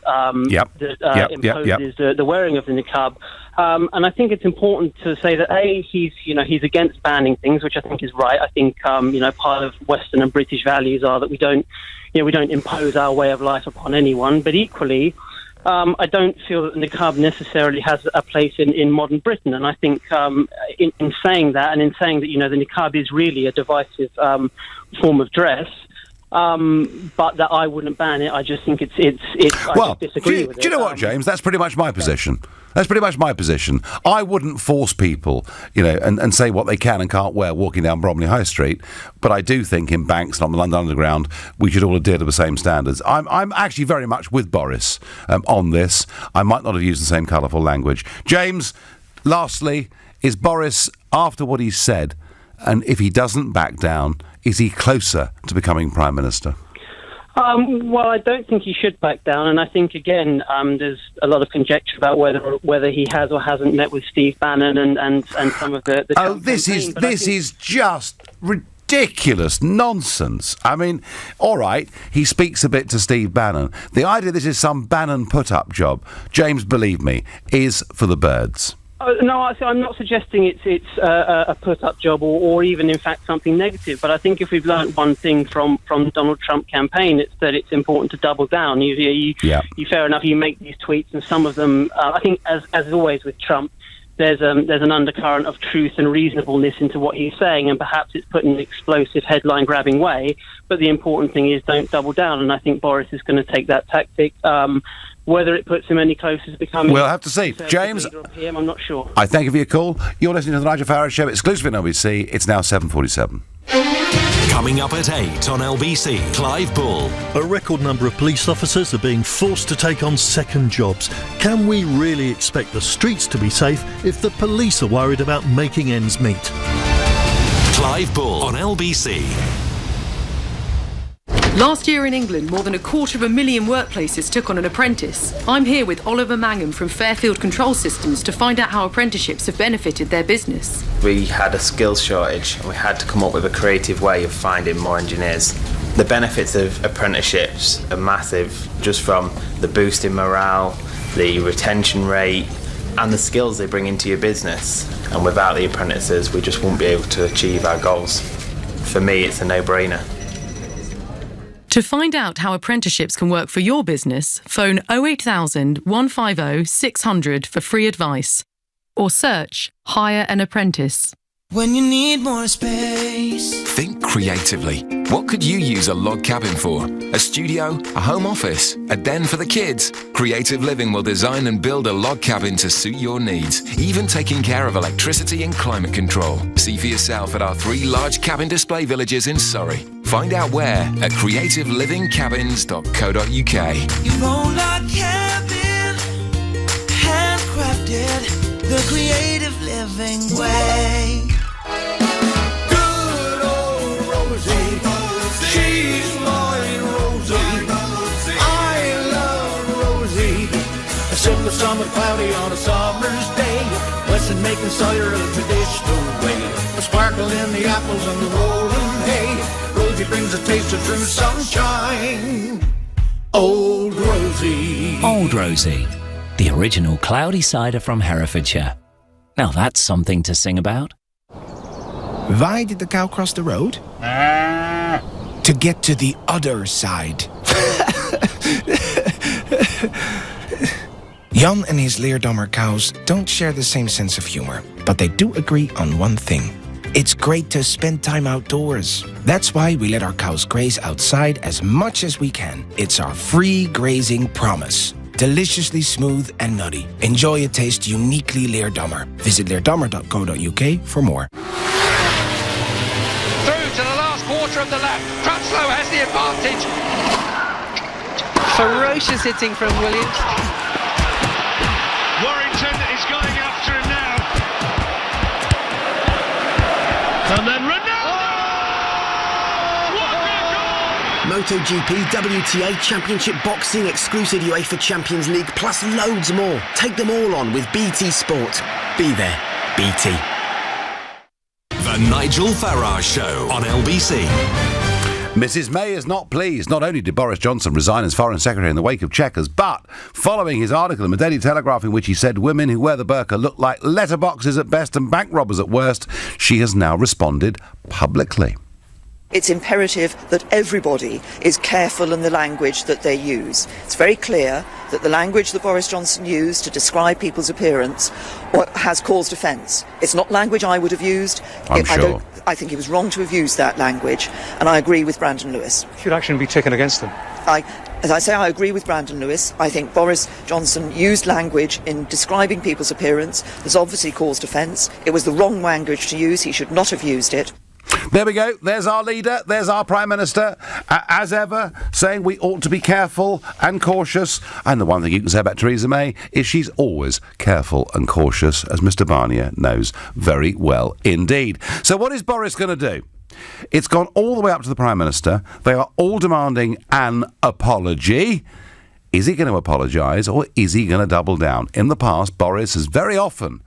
imposes the wearing of the niqab. And I think it's important to say that he's against banning things, which I think is right. I think part of Western and British values are that we don't impose our way of life upon anyone. But equally, I don't feel that the niqab necessarily has a place in modern Britain. And I think in saying that, and in saying that the niqab is really a divisive form of dress. But that I wouldn't ban it. I just think it's. I just disagree with it. Do you know what, James? That's pretty much my position. That's pretty much my position. I wouldn't force people, and say what they can and can't wear walking down Bromley High Street. But I do think in banks and on the London Underground, we should all adhere to the same standards. I'm actually very much with Boris on this. I might not have used the same colourful language. James, lastly, is Boris, after what he said, and if he doesn't back down, is he closer to becoming Prime Minister? Well, I don't think he should back down, and I think again there's a lot of conjecture about whether he has or hasn't met with Steve Bannon and some of the. This is just ridiculous nonsense. I mean, all right, he speaks a bit to Steve Bannon. The idea this is some Bannon put-up job, James, believe me, is for the birds. No, I'm not suggesting it's a put-up job or even, in fact, something negative. But I think if we've learned one thing from the Donald Trump campaign, it's that it's important to double down. You fair enough, you make these tweets, and some of them, I think, as always with Trump, there's an undercurrent of truth and reasonableness into what he's saying, and perhaps it's put in an explosive, headline-grabbing way. But the important thing is don't double down, and I think Boris is going to take that tactic. Whether it puts him any closer to becoming... We'll have to see. James, PM, I'm not sure. I thank you for your call. You're listening to the Nigel Farage Show, exclusively on LBC. It's now 7:47. Coming up at 8 on LBC, Clive Bull. A record number of police officers are being forced to take on second jobs. Can we really expect the streets to be safe if the police are worried about making ends meet? Clive Bull on LBC. Last year in England, more than 250,000 workplaces took on an apprentice. I'm here with Oliver Mangum from Fairfield Control Systems to find out how apprenticeships have benefited their business. We had a skills shortage and we had to come up with a creative way of finding more engineers. The benefits of apprenticeships are massive, just from the boost in morale, the retention rate, and the skills they bring into your business. And without the apprentices, we just won't be able to achieve our goals. For me, it's a no-brainer. To find out how apprenticeships can work for your business, phone 08000 150 600 for free advice, or search Hire an Apprentice. When you need more space. Think creatively. What could you use a log cabin for? A studio? A home office? A den for the kids? Creative Living will design and build a log cabin to suit your needs, even taking care of electricity and climate control. See for yourself at our 3 large cabin display villages in Surrey. Find out where at creativelivingcabins.co.uk. Your own log cabin, handcrafted, the creative living way. She's mine, Rosie. I love Rosie. A silver summer cloudy on a summer's day. Western making cider a traditional way. A sparkle in the apples and the rolling hay. Rosie brings a taste of true sunshine. Old Rosie. Old Rosie, the original cloudy cider from Herefordshire. Now that's something to sing about. Why did the cow cross the road? To get to the other side. Jan and his Leerdammer cows don't share the same sense of humor, but they do agree on one thing. It's great to spend time outdoors. That's why we let our cows graze outside as much as we can. It's our free grazing promise. Deliciously smooth and nutty. Enjoy a taste uniquely Leerdammer. Visit leerdammer.co.uk for more. To the last quarter of the lap. Crutchlow has the advantage. Ferocious hitting from Williams. Warrington is going after him now. And then Ronaldo! MotoGP, WTA, Championship Boxing, exclusive UEFA Champions League, plus loads more. Take them all on with BT Sport. Be there, BT. The Nigel Farage Show on LBC. Mrs May is not pleased. Not only did Boris Johnson resign as Foreign Secretary in the wake of Chequers, but following his article in the Daily Telegraph in which he said women who wear the burqa look like letterboxes at best and bank robbers at worst, she has now responded publicly. It's imperative that everybody is careful in the language that they use. It's very clear that the language that Boris Johnson used to describe people's appearance has caused offence. It's not language I would have used. I'm sure. I think he was wrong to have used that language, and I agree with Brandon Lewis. Should action be taken against them? As I say, I agree with Brandon Lewis. I think Boris Johnson used language in describing people's appearance that's obviously caused offence. It was the wrong language to use. He should not have used it. There we go. There's our leader. There's our Prime Minister. As ever, saying we ought to be careful and cautious. And the one thing you can say about Theresa May is she's always careful and cautious, as Mr Barnier knows very well indeed. So what is Boris going to do? It's gone all the way up to the Prime Minister. They are all demanding an apology. Is he going to apologise or is he going to double down? In the past, Boris has very often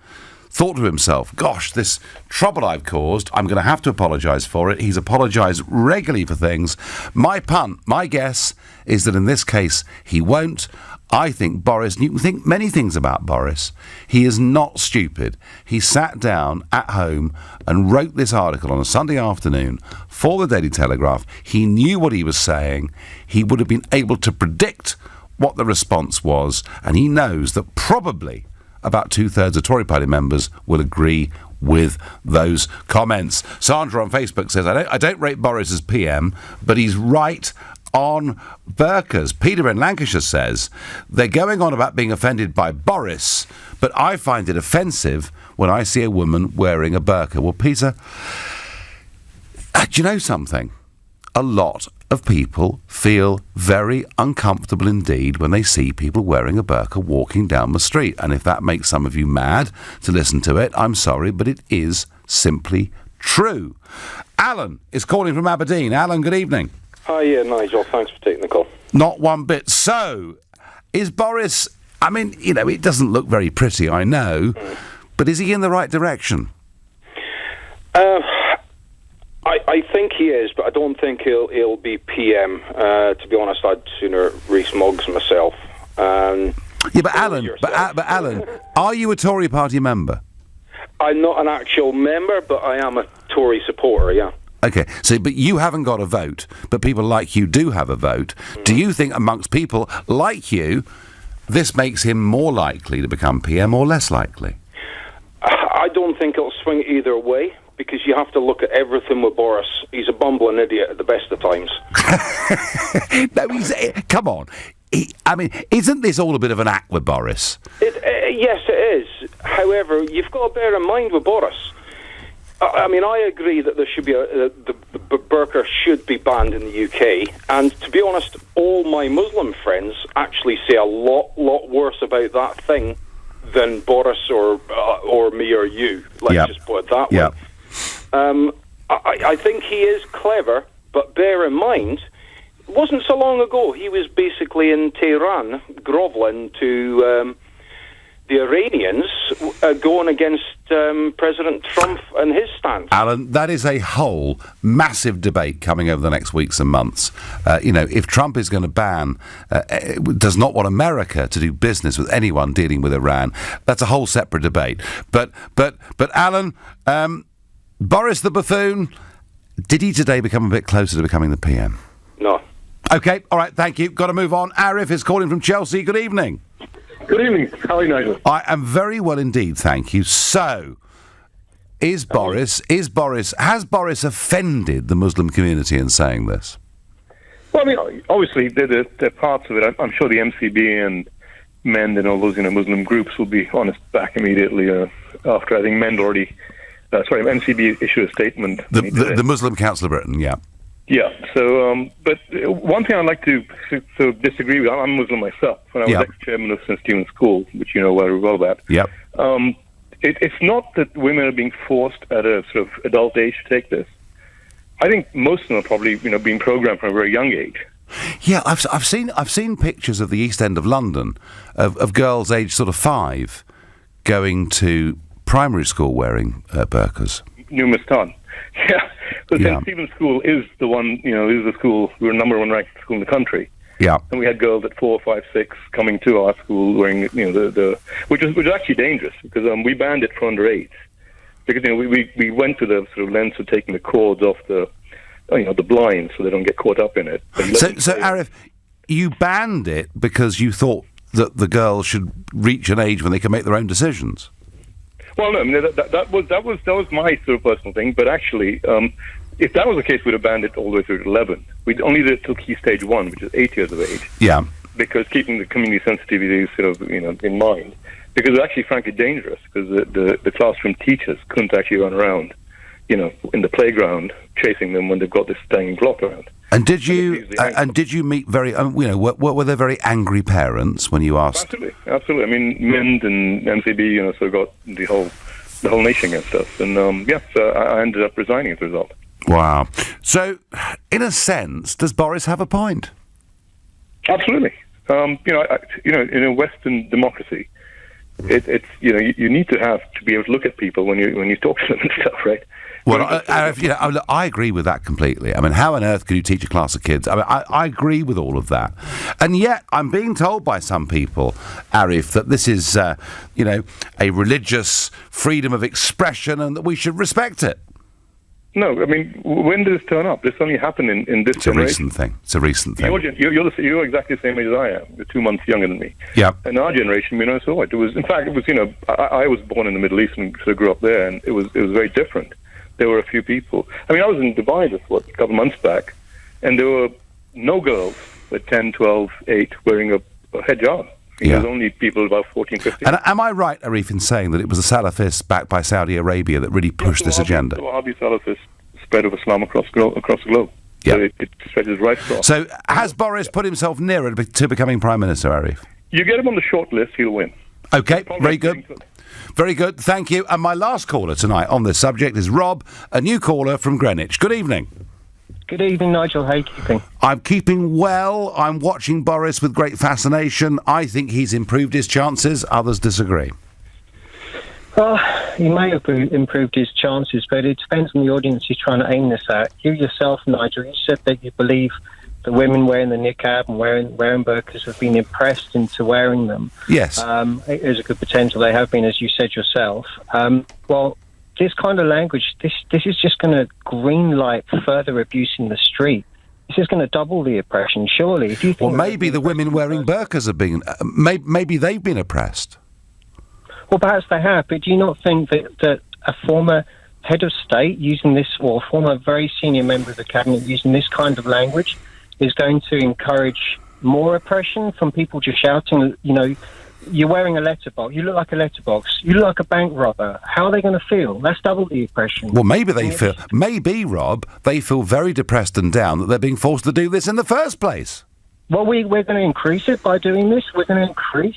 thought to himself, gosh, this trouble I've caused, I'm going to have to apologise for it. He's apologised regularly for things. My guess is that in this case he won't. I think Boris, and you can think many things about Boris, he is not stupid. He sat down at home and wrote this article on a Sunday afternoon for the Daily Telegraph. He knew what he was saying. He would have been able to predict what the response was, and he knows that probably about 2/3 of Tory party members will agree with those comments. Sandra on Facebook says, I don't rate Boris as PM, but he's right on burqas. Peter in Lancashire says, they're going on about being offended by Boris, but I find it offensive when I see a woman wearing a burqa. Well, Peter, do you know something? A lot of people feel very uncomfortable indeed when they see people wearing a burqa walking down the street. And if that makes some of you mad to listen to it, I'm sorry, but it is simply true. Alan is calling from Aberdeen. Alan, good evening. Hi, Nigel. Thanks for taking the call. Not one bit. So, is Boris... I mean, you know, it doesn't look very pretty, I know, but is he in the right direction? I think he is, but I don't think he'll be PM. To be honest, I'd sooner Rees Moggs myself. Yeah, but Alan, are you a Tory party member? I'm not an actual member, but I am a Tory supporter, yeah. Okay, so, but you haven't got a vote, but people like you do have a vote. Do you think amongst people like you, this makes him more likely to become PM or less likely? I don't think it'll swing either way, because you have to look at everything with Boris. He's a bumbling idiot at the best of times. No, come on. Isn't this all a bit of an act with Boris? Yes, it is. However, you've got to bear in mind with Boris. I agree that there should be the burqa should be banned in the UK. And to be honest, all my Muslim friends actually say a lot worse about that thing than Boris or me or you. Let's just put it that way. I think he is clever, but bear in mind, it wasn't so long ago he was basically in Tehran grovelling to the Iranians going against President Trump and his stance. Alan, that is a whole massive debate coming over the next weeks and months. If Trump is going to ban, does not want America to do business with anyone dealing with Iran, that's a whole separate debate. But Alan, Boris the buffoon, did he today become a bit closer to becoming the PM? No. OK, all right, thank you. Got to move on. Arif is calling from Chelsea. Good evening. Good evening. How are you, Nigel? I am very well indeed, thank you. So, has Boris offended the Muslim community in saying this? Well, obviously, there are parts of it. I'm sure the MCB and MEND and all those Muslim groups will be on his back immediately after, I think, MEND already... MCB issued a statement. The Muslim Council of Britain, yeah. Yeah, so, but one thing I'd like to disagree with, I'm Muslim myself, and I was ex-chairman of St. Stephen's School, which you know very well about. Yep. It's not that women are being forced at a sort of adult age to take this. I think most of them are probably, being programmed from a very young age. Yeah, I've seen pictures of the East End of London of girls aged sort of 5 going to primary school wearing burqas. Numerous times. Yeah. So St. Stephen's School is the one, is the school, we're number one ranked school in the country. Yeah. And we had girls at 4, 5, 6 coming to our school wearing, which is actually dangerous because we banned it for underage. Because, we went to the sort of lengths of taking the cords off the blinds so they don't get caught up in it. So Arif, you banned it because you thought that the girls should reach an age when they can make their own decisions? Well, no, that was my sort of personal thing. But actually, if that was the case, we'd have banned it all the way through to 11. We'd only did it till key stage 1, which is 8 years of age. Yeah. Because keeping the community sensitivities sort of in mind, because it's actually frankly dangerous because the classroom teachers couldn't actually run around, in the playground chasing them when they've got this dangling clock around. And did you meet very were there very angry parents when you asked? Absolutely. I mean, MEND and MCB, so got the whole nation against us, and so I ended up resigning as a result. Wow. So, in a sense, does Boris have a point? Absolutely. In a Western democracy, it's you need to be able to look at people when you talk to them and stuff, right? Well, I agree with that completely. I mean, how on earth could you teach a class of kids? I mean, I agree with all of that. And yet, I'm being told by some people, Arif, that this is, a religious freedom of expression and that we should respect it. No, I mean, when did this turn up? This only happened in this generation. It's a recent thing. You're exactly the same age as I am. You're 2 months younger than me. Yeah. In our generation, saw it. In fact, I was born in the Middle East and sort of grew up there, and it was very different. There were a few people. I mean, I was in Dubai a couple of months back, and there were no girls at 10, 12, 8 wearing a hijab. There's only people about 14, 15. And am I right, Arif, in saying that it was the Salafists backed by Saudi Arabia that really pushed this agenda? The Wahhabi Salafists spread of Islam across the globe. Yeah. So it stretches right across. So has Boris put himself nearer to becoming Prime Minister, Arif? You get him on the short list, he'll win. OK, very good. Very good, thank you. And my last caller tonight on this subject is Rob, a new caller from Greenwich. Good evening. Good evening, Nigel. How are you keeping? I'm keeping well. I'm watching Boris with great fascination. I think he's improved his chances. Others disagree. Well, he may have improved his chances, but it depends on the audience he's trying to aim this at. You yourself, Nigel, you said that you believe the women wearing the niqab and wearing burqas have been impressed into wearing them. Yes. There's a good potential they have been, as you said yourself. Well, this kind of language, this is just going to green-light further abuse in the street. This is going to double the oppression, surely. If you think maybe the women wearing burqas have been... maybe they've been oppressed. Well, perhaps they have, but do you not think that a former head of state using this, or former very senior member of the cabinet using this kind of language is going to encourage more oppression from people just shouting, you're wearing a letterbox. You look like a letterbox. You look like a bank robber. How are they going to feel? That's double the oppression. Well, maybe, Rob, they feel very depressed and down that they're being forced to do this in the first place. Well, we're going to increase it by doing this. We're going to increase.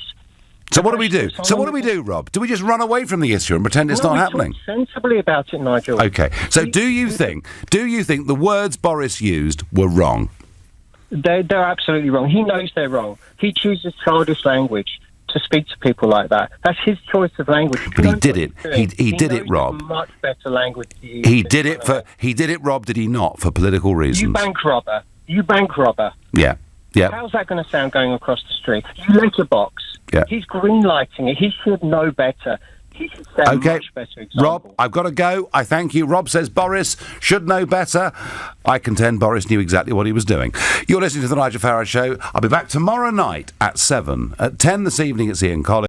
So what do we do? Rob? Do we just run away from the issue and pretend it's not happening? Talk sensibly about it, Nigel. Okay. So do you think the words Boris used were wrong? They're absolutely wrong. He knows they're wrong. He chooses childish language to speak to people like that. That's his choice of language. But he did it. He did it, Rob. Much better language to use. He did it, Rob, did he not, for political reasons? You bank robber. Yeah. Yeah. How's that going to sound going across the street? You letterbox. Yeah. He's green-lighting it. He should know better. He should set a much better example. Rob, I've got to go. I thank you. Rob says Boris should know better. I contend Boris knew exactly what he was doing. You're listening to The Nigel Farage Show. I'll be back tomorrow night at 7. At 10 this evening, it's Ian Collins.